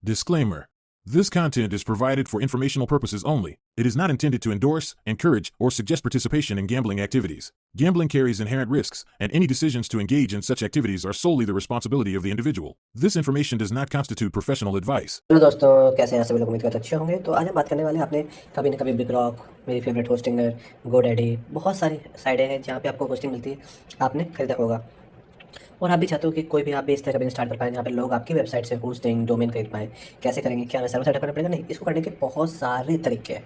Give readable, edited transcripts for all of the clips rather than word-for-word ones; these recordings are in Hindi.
Disclaimer. This content is provided for informational purposes only. It is not intended to endorse, encourage, or suggest participation in gambling activities. Gambling carries inherent risks, and any decisions to engage in such activities are solely the responsibility of the individual. This information does not constitute professional advice. Hello दोस्तों, कैसे हैं सभी लोग? उम्मीद करते अच्छे होंगे। तो आज हम बात करने वाले हैं, आपने कभी ना कभी बिग रॉक, मेरी फेवरेट होस्टिंगर, गोडैडी, बहुत सारी साइटें हैं जहाँ पे आपको होस्टिंग मिलती है, आपने खरीदा होगा और आप भी चाहते हो कि कोई भी आप भी इस तरह का बिजनेस स्टार्ट कर पाएँ जहाँ पे लोग आपकी वेबसाइट से होस्टिंग डोमेन खरीद पाएँ। कैसे करेंगे? क्या हमें सर्वर सेटअप करना पड़ेगा? नहीं, इसको करने के बहुत सारे तरीके हैं,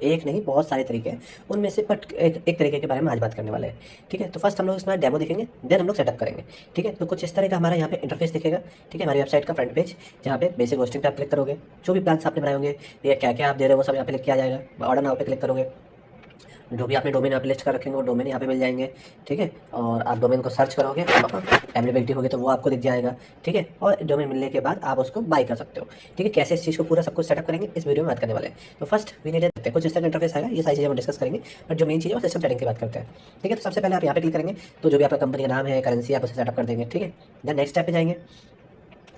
एक नहीं बहुत सारे तरीके हैं। उनमें से बट एक तरीके के बारे में आज बात करने वाले हैं। ठीक है, तो फर्स्ट हम लोग इसमें डेमो देखेंगे, देन हम लोग सेटअप करेंगे। ठीक है, तो कुछ इस तरह का हमारा यहाँ पे इंटरफेस दिखेगा। ठीक है, हमारी वेबसाइट का फ्रंट पेज, जहाँ पे बेसिक होस्टिंग पे आप क्लिक करोगे, जो भी प्लान्स आपने बनाए होंगे या क्या क्या आप दे रहे हो वो सब यहाँ पे लिख के आ जाएगा। ऑर्डर नाउ पे क्लिक करोगे, जो भी आपने डोमेन यहाँ पे लिस्ट कर रखेंगे वो डोमेन यहाँ पे मिल जाएंगे। ठीक है, और आप डोमेन को सर्च करोगे, अवेलेबिलिटी होगी तो वो आपको दिख जाएगा। ठीक है, और डोमेन मिलने के बाद आप उसको बाय कर सकते हो। ठीक है, कैसे इस चीज़ को पूरा सब कुछ सेटअप करेंगे इस वीडियो में बात करने वाले हैं। तो फर्स्ट वी नीड देखते हैं कुछ इस तरह का इंटरफेस आएगा, ये सारी चीज़ें हम डिस्कस करेंगे, बट जो मेन चीज़ है वो सिस्टम सेटिंग की बात करते हैं। ठीक है, तो सबसे पहले आप यहाँ पे क्लिक करेंगे, तो जो भी आपका कंपनी का नाम है, करेंसी, आप उसे सेटअप कर देंगे। ठीक है, देन नेक्स्ट स्टेप पे जाएंगे,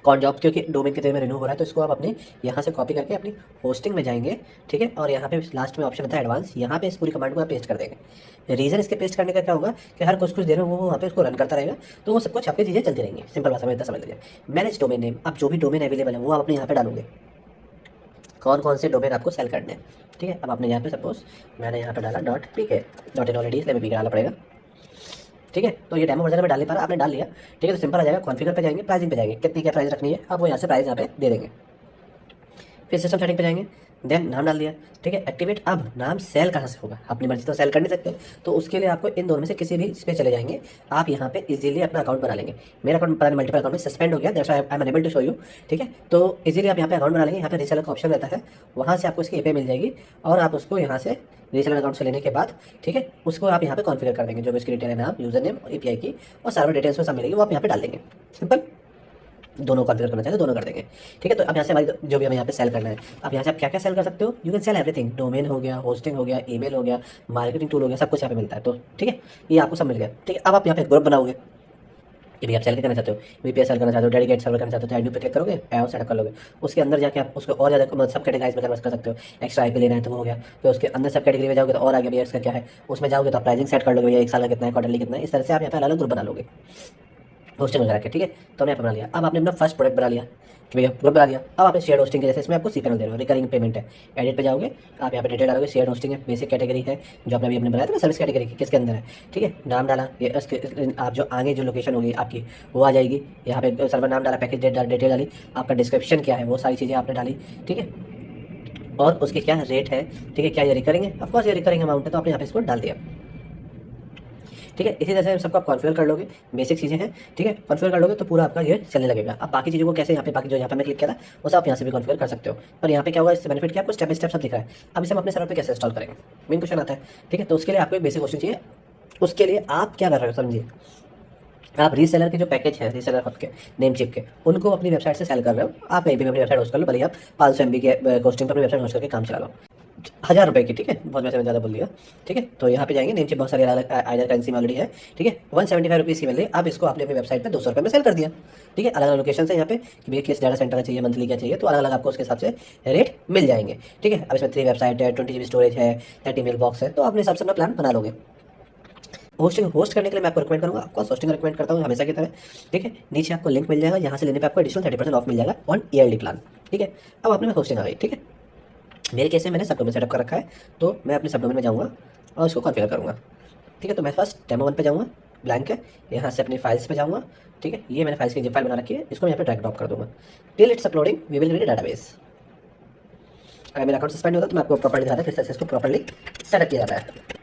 कौन जॉब, क्योंकि डोमेन की तरह में रिन्यू हो रहा है तो इसको आप अपने यहाँ से कॉपी करके अपनी होस्टिंग में जाएंगे। ठीक है, और यहाँ पे लास्ट में ऑप्शन होता है एडवांस, यहाँ पे इस पूरी कमांड को आप पेस्ट कर देंगे। रीज़न इसके पेस्ट करने का क्या होगा कि हर कुछ देर में वो वहाँ पे उसको रन करता रहेगा, तो वो सब कुछ आपकी चीज़ें चलती रहेंगी। सिंपल भाषा में इतना समझ लीजिए। मैनेज डोमेन नेम, आप जो भी डोमेन अवेलेबल है वो आप अपने यहाँ पे डालोगे, कौन कौन से डोमेन आपको सेल करने हैं। ठीक है, अब आपने यहाँ पे सपोज मैंने यहाँ पे डाला .pk, .in ऑलरेडी, इसलिए पीके डालना पड़ेगा। ठीक है, तो ये डेमो वर्जन में डाल नहीं पा रहा, आपने डाल लिया। ठीक है, तो सिंपल आ जाएगा, कॉन्फिगर पे जाएंगे, प्राइसिंग पे जाएंगे, कितनी क्या प्राइस रखनी है आप वो यहाँ से प्राइस यहाँ पे दे देंगे। फिर सिस्टम सेटिंग पे जाएंगे, देन नाम डाल दिया। ठीक है, एक्टिवेट, अब नाम सेल कहाँ से होगा, अपनी मर्जी तो सेल कर नहीं सकते, तो उसके लिए आपको इन दोनों में से किसी भी इस पे चले जाएंगे, आप यहाँ पे इजीली अपना अकाउंट बना लेंगे। मेरा अकाउंट पता नहीं मल्टीपल अकाउंट में सस्पेंड हो गया, that's why I am unable to show you. ठीक है, तो इजीली आप यहाँ पे अकाउंट बना लेंगे, यहाँ पे रीसेलर का ऑप्शन रहता है, वहाँ से आपको इसकी एपीआई मिल जाएगी और आप उसको यहाँ से रीसेलर अकाउंट से लेने के बाद, ठीक है, उसको आप यहाँ पे कॉन्फिगर कर देंगे, जो भी इसकी डिटेल है, नाम, यूजर नेम, एपीआई की और सर्वर डिटेल्स में सब मिलेगी, वो आप यहाँ पे डाल देंगे। सिंपल, दोनों कॉन्फिगर करना चाहिए, दोनों कर देंगे। ठीक है, तो अब यहाँ से हमारी जो भी हमें यहाँ पे सेल करना है, अब यहाँ से आप क्या क्या सेल कर सकते हो, you can sell everything, domain हो गया, होस्टिंग हो गया, ईमेल हो गया, मार्केटिंग टूल हो गया, सब कुछ यहाँ पे मिलता है। तो ठीक है, ये आपको सब मिल गया। ठीक है, अब आप यहाँ पे ग्रुप बनाओगे कि भाई आप सेल करना चाहते हो, वीपीएस सेल करना चाहते हो, डेडिकेट सर्वर करना चाहते हो, तो एड पे क्लिक करोगे, ऐप सेटअप कर लोगे। उसके अंदर जाके आप उसको और ज़्यादा सब कैटेगराइज में कन्वर्ट कर सकते हो। एक्स्ट्रा आईपी लेना है तो वो हो गया, फिर उसके अंदर सब कैटेगरी में जाओगे तो और आगे भैया इसका क्या है, उसमें जाओगे तो आप प्राइसिंग सेट कर लोगे, भैया 1 साल का कितना है, क्वार्टरली कितना है, इस तरह से आप यहाँ पे अलग अलग ग्रुप बना लोगे होस्टिंग वगैरह के। ठीक है, तो हमने यहाँ पे बना लिया। अब आपने अपना फर्स्ट प्रोडक्ट बना लिया कि भैया ग्रुप बना लिया। अब आपने शेयर होस्टिंग के जैसे इसमें आपको सीपीएल दे रहे हो, रिकरिंग पेमेंट है, एडिट पे जाओगे, आप यहाँ पे डिटेल डालोगे, शेयर होस्टिंग है, बेसिक कैटेगरी है जो आपने अभी अपने बनाया था ना, सर्विस कैटेगरी की किसके अंदर है। ठीक है, नाम डाला, ये उसके आप जो आगे जो लोकेशन होगी आपकी वो आ जाएगी, यहाँ पे सर्वर नाम डाला, पैकेज डिटेल डाली, आपका डिस्क्रिप्शन क्या है वो सारी चीज़ें आपने डाली। ठीक है, और उसके क्या रेट है, ठीक है, क्या ये रिकरिंग है, ऑफकोर्स ये रिकरिंग अमाउंट है, तो आपने यहाँ पे इसको डाल दिया। ठीक है, इसी तरह से सबको आप कॉन्फिगर कर लोगे, बेसिक चीज़ें हैं। ठीक है, कॉन्फिगर कर लोगे तो पूरा आपका ये चलने लगेगा। अब बाकी चीज़ों को कैसे, यहाँ पे बाकी जो यहाँ पे मैं क्लिक किया था वो सब आप यहाँ से भी कॉन्फिगर कर सकते हो, पर यहाँ पे क्या होगा, इससे बेनिफिट क्या, आपको स्टेप बाय स्टेप सब दिख रहा है। अब इसे हम अपने सर्वर पे कैसे इंस्टॉल करेंगे, मेन क्वेश्चन आता है। ठीक है, तो उसके लिए आपको एक बेसिक क्वेश्चन चाहिए। उसके लिए आप क्या कर रहे हो समझिए, आप रीसेलर के जो पैकेज है, रीसेलर हब के, नेम चिप के, उनको अपनी वेबसाइट से सेल कर रहे हो। आप कहीं भी अपनी वेबसाइट होस्ट कर लो, भले आप 500 MB के कोस्टिंग पर अपनी वेबसाइट होस्ट करके काम चला लो, 1000 रुपये की। ठीक है, बहुत वैसे मैं ज़्यादा बोल दिया। ठीक है, तो यहाँ पे जाएंगे, नेम चिप बहुत सारी अलग आइडर करेंसी में ऑलरेडी है। ठीक है, 175 रुपीज़ की मिल रही है, अब इसको आपने अपनी वेबसाइट पे 200 रुपये में सेल कर दिया। ठीक है, अलग अलग लोकेशन से यहाँ पे कि भैया किस डाटा सेंटर का चाहिए, मंथली क्या चाहिए, तो अलग अलग आपको उसके हिसाब से रेट मिल जाएंगे। ठीक है, अब इसमें 3 वेबसाइट है, 20 GB स्टोरेज है, 30 मेल बॉक्स है, तो अपने हिसाब से अपना प्लान बना लोगे। होस्टिंग होस्ट करने के लिए मैं आपको रिकमेंड करूँगा, आपको होस्टिंग रिकमेंड करता हूँ हमेशा की तरह। ठीक है, नीचे आपको लिंक मिल जाएगा, यहाँ से लेने पे आपको एडिशनल 30% ऑफ मिल जाएगा ऑन ईयरली प्लान। ठीक है, अब अपने में होस्टिंग आ गई। ठीक है, मेरे केस में मैंने सब डोमेन सेटअप कर रखा है, तो मैं अपने सब डोमेन में जाऊँगा और उसको कॉन्फ़िगर करूँगा। ठीक है, तो मैं फर्स्ट डेमो 1 पे जाऊँगा, ब्लैंक है, यहाँ से अपनी फाइल्स पे जाऊँगा। ठीक है, ये मैंने फाइल्स की जिप फाइल बना रखी है, इसको यहाँ पे ड्रैग ड्रॉप कर दूँगा। Till it's uploading we will read database. अगर मेरा अकाउंट सस्पेंड होता है तो मैं आपको प्रॉपर्ली दिखाता है किस तरह से इसको प्रॉपर्ली सेटअप किया जाता है।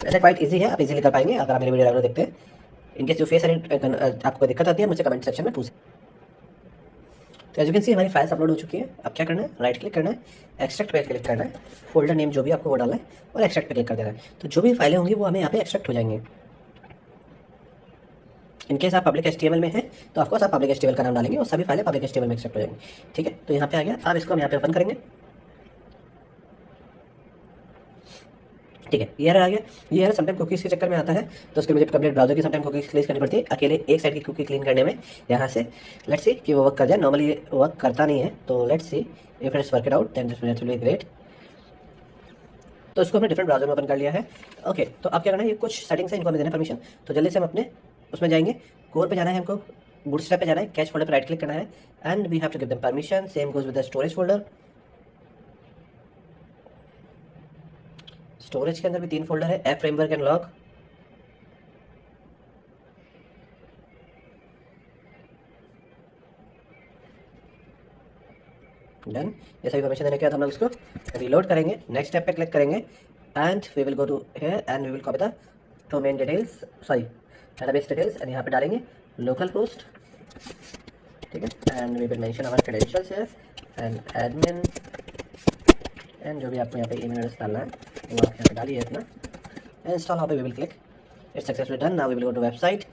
ऐसे क्वाइट ईजी है, आप इजीली कर पाएंगे अगर आप मेरी वीडियो रेगुलर देखते हैं। इनकेस जो फेस आपको कोई दिक्कत आती है मुझसे कमेंट सेक्शन में पूछें। तो एज यू कैन सी हमारी फाइल्स अपलोड हो चुकी है। अब क्या करना है, राइट क्लिक करना है, एक्सट्रैक्ट पे क्लिक करना है, फोल्डर नेम जो भी आपको वो डालना है और एक्सट्रैक्ट पे क्लिक कर देना है। तो जो भी फाइलें होंगी वो हमें यहाँ पे एक्सट्रैक्ट हो जाएंगे। इनकेस आप पब्लिक HTML में है तो ऑफकोर्स आप पब्लिक HTML का नाम डालेंगे और सभी फाइलें पब्लिक HTML में एक्सट्रैक्ट हो जाएंगी। ठीक है, तो यहाँ पे आ गया। अब इसको हम यहाँ पे ओपन करेंगे, ठीक है, ये एरर आ गया। ये एरर समटाइम कुकीज़ के चक्कर में आता है, तो उसके मुझे कंप्लीट ब्राउज़र की समटाइम कुकीज़ क्लीन करनी पड़ती है। अकेले एक साइड की कुकी क्लीन करने में यहाँ से लेट्स सी कि वो वर्क कर जाए। नॉर्मली ये वर्क करता नहीं है, तो let's see if it's work it out then this will be great. तो इसको हमने डिफरेंट ब्राउज़र में ओपन कर लिया है। ओके, तो अब क्या करना है, ये कुछ सेटिंग्स है, इनको हमें देना परमिशन। तो जल्दी से हम अपने उसमें जाएंगे, कोर पे जाना है हमको, बूटस्ट्रैप पे जाना है, कैच फोल्डर पे राइट क्लिक करना है and we have to give them permission. Same goes with the storage folder. Storage के अंदर भी 3 फोल्डर है, app framework and log. Done. ये सभी परमिशन देने के बाद हम लोग इसको रीलोड करेंगे, नेक्स्ट स्टेप पे क्लिक करेंगे and we will go to here and we will copy the domain details, sorry database details, and यहाँ पे डालेंगे लोकल होस्ट। ठीक है, and we will mention our credentials here and admin, and जो भी आपको यहाँ पे ईमेल एड्रेस डालना है वो आप यहाँ पे डालिए अपना। इंस्टॉल, यहाँ पे we will click, it's successfully done. Now we will go to website.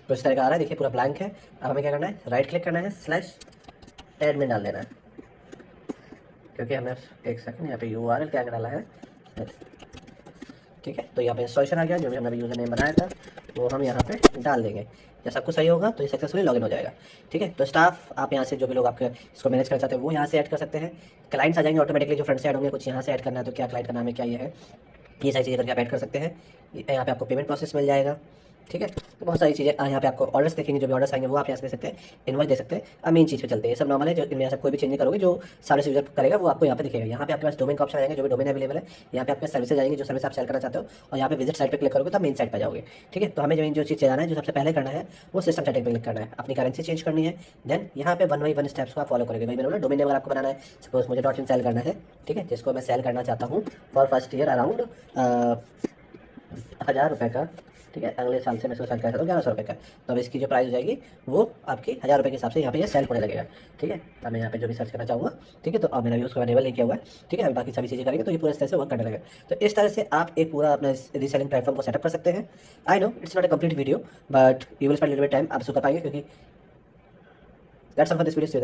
तो इस तरह का आ रहा है, देखिए पूरा ब्लैंक है। अब हमें क्या करना है, राइट क्लिक करना है, स्लैश एडमिन डाल देना है, क्योंकि हमने एक सेकंड यहाँ पे URL क्या डाला है। ठीक है, तो यहाँ पे इंस्टॉलेशन आ गया, जो भी हमने यूज़र नेम बनाया था वो हम यहाँ पे डाल देंगे। जब सब कुछ सही होगा तो ये सक्सेसफुली लॉगिन हो जाएगा। ठीक है, तो स्टाफ आप यहाँ से जो भी लोग आपके इसको मैनेज करना चाहते हैं वो यहाँ से ऐड कर सकते हैं। क्लाइंट्स आ जाएंगे ऑटोमेटिकली, जो फ्रेंड से ऐड होंगे, कुछ यहाँ से ऐड करना है तो क्या क्लाइंट का नाम है, क्या ये है, ये सारी चीज़ें करके आप ऐड कर सकते हैं। यहाँ पे आपको पेमेंट प्रोसेस मिल जाएगा। ठीक है, तो बहुत सारी चीज़ें यहाँ पे आपको ऑर्डर्स देखेंगे, जो भी ऑर्डर्स आएंगे वो आप यहाँ से दे सकते हैं, इनवॉइस दे सकते हैं। अब मेन चीज़ पे चलते हैं, ये सब नॉर्मल है, जो इनमें सब कोई भी चेंज नहीं करोगे, जो सामने से यूजर करेगा वो आपको यहाँ पे दिखेगा। यहाँ पे आपके पास डोमेन का ऑप्शन आएंगे, जो भी डोमेन अवेलेबल है। यहाँ पे आपके सर्विसेज आएंगे, जो सर्विस आप सेल करना चाहते हो, और यहाँ पे विजिट साइट पे क्लिक करोगे तो आप मेन साइट पर जाओगे। ठीक है, तो हमें जो चीज़ चलाना है, जो सबसे पहले करना है वो सिस्टम सेटिंग पे क्लिक करना है, अपनी करेंसी चेंज करनी है। देन यहाँ पे 1 बाई 1 स्टेप्स को आप फॉलो करेंगे। भाई मैंने बोला डोमेन नेम आपको बनाना है, सपोज मुझे .in सेल करना है। ठीक है, जिसको मैं सेल करना चाहता हूँ फॉर फर्स्ट ईयर अराउंड 1000 रुपये का। ठीक है, अगले साल से मैं इसको सेल कर सकता हूँ 1100 रुपये का। तो अब इसकी जो प्राइस हो जाएगी वो आपकी 1000 रुपये के हिसाब से यहाँ पे ये सेल होने लगेगा। ठीक है, अब मैं यहाँ पे जो भी सर्च करना चाहूँगा, ठीक है, तो अब मैंने भी उसको अनेबल नहीं किया हुआ है। ठीक है, बाकी सभी चीज़ें करेंगे तो ये पूरा इस तरह से वर्क करने लगेगा। तो इस तरह से आप एक पूरा अपना रीसेलिंग प्लेटफॉर्म को सेटअप कर सकते हैं। I know it's not a complete video but you will spend little bit time, आप इसको कर पाएंगे, क्योंकि that's all for this video.